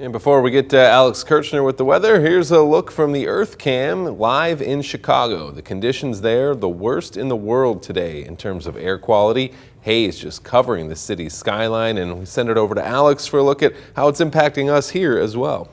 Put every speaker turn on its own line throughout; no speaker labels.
And before we get to Alex Kirchner with the weather, here's a look from the Earth Cam live in Chicago. The conditions there, the worst in the world today in terms of air quality. Haze just covering the city's skyline, and we send it over to Alex for a look at how it's impacting us here as well.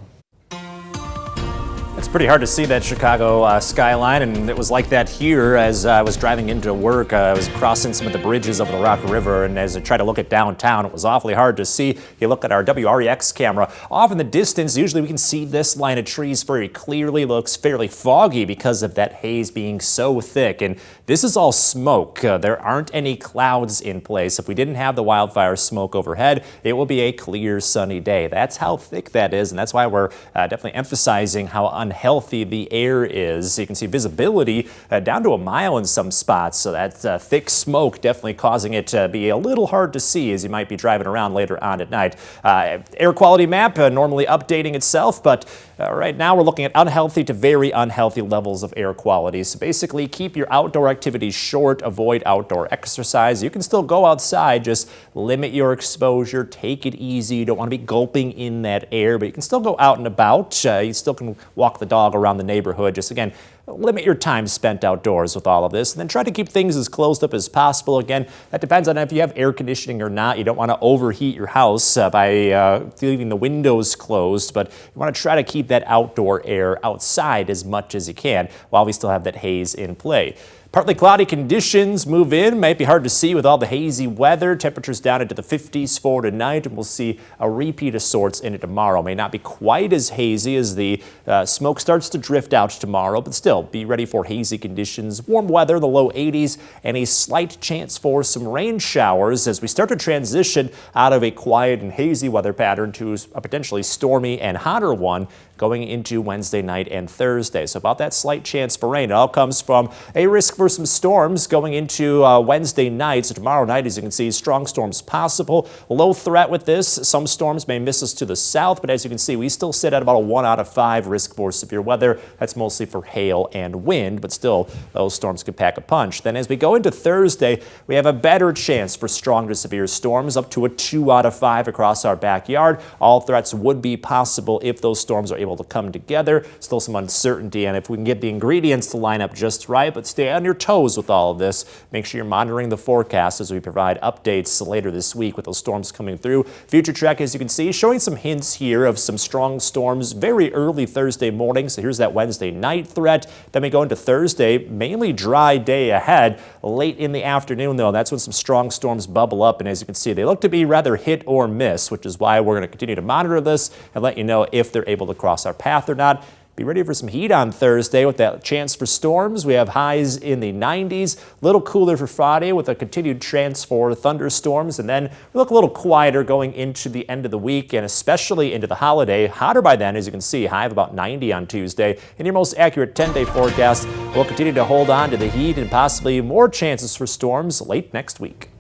It's pretty hard to see that Chicago skyline, and it was like that here as I was driving into work. I was crossing some of the bridges over the Rock River, and as I tried to look at downtown, it was awfully hard to see. If you look at our WREX camera, off in the distance, usually we can see this line of trees very clearly. It looks fairly foggy because of that haze being so thick, and this is all smoke. There aren't any clouds in place. If we didn't have the wildfire smoke overhead, it will be a clear, sunny day. That's how thick that is, and that's why we're definitely emphasizing how unhealthy the air is. You can see visibility down to a mile in some spots, so that thick smoke definitely causing it to be a little hard to see as you might be driving around later on at night. Air quality map normally updating itself, but right now we're looking at unhealthy to very unhealthy levels of air quality. So basically keep your outdoor activities short, avoid outdoor exercise. You can still go outside, just limit your exposure, take it easy. You don't want to be gulping in that air, but you can still go out and about. You still can walk the dog around the neighborhood. Just again, limit your time spent outdoors with all of this, and then try to keep things as closed up as possible. Again, that depends on if you have air conditioning or not. You don't want to overheat your house by leaving the windows closed, but you want to try to keep that outdoor air outside as much as you can while we still have that haze in play. Partly cloudy conditions move in. Might be hard to see with all the hazy weather. Temperatures down into the 50s for tonight, and we'll see a repeat of sorts into tomorrow. May not be quite as hazy as the smoke starts to drift out tomorrow, but still be ready for hazy conditions. Warm weather in the low 80s and a slight chance for some rain showers as we start to transition out of a quiet and hazy weather pattern to a potentially stormy and hotter one going into Wednesday night and Thursday. So about that slight chance for rain. It all comes from a risk for some storms going into Wednesday night. So tomorrow night, as you can see, strong storms possible. Low threat with this. Some storms may miss us to the south, but as you can see, we still sit at about a 1 out of 5 risk for severe weather. That's mostly for hail and wind, but still those storms could pack a punch. Then as we go into Thursday, we have a better chance for strong to severe storms, up to a 2 out of 5 across our backyard. All threats would be possible if those storms are able to come together. Still some uncertainty, and if we can get the ingredients to line up just right, but stay on your toes with all of this. Make sure you're monitoring the forecast as we provide updates later this week with those storms coming through. Future Track, as you can see, showing some hints here of some strong storms very early Thursday morning. So here's that Wednesday night threat. Then we go into Thursday, mainly dry day ahead. Late in the afternoon, though, that's when some strong storms bubble up, and as you can see, they look to be rather hit or miss, which is why we're going to continue to monitor this and let you know if they're able to cross our path or not. Be ready for some heat on Thursday with that chance for storms. We have highs in the 90s, a little cooler for Friday with a continued chance for thunderstorms, and then we look a little quieter going into the end of the week and especially into the holiday. Hotter by then, as you can see, high of about 90 on Tuesday. In your most accurate 10-day forecast, we'll continue to hold on to the heat and possibly more chances for storms late next week.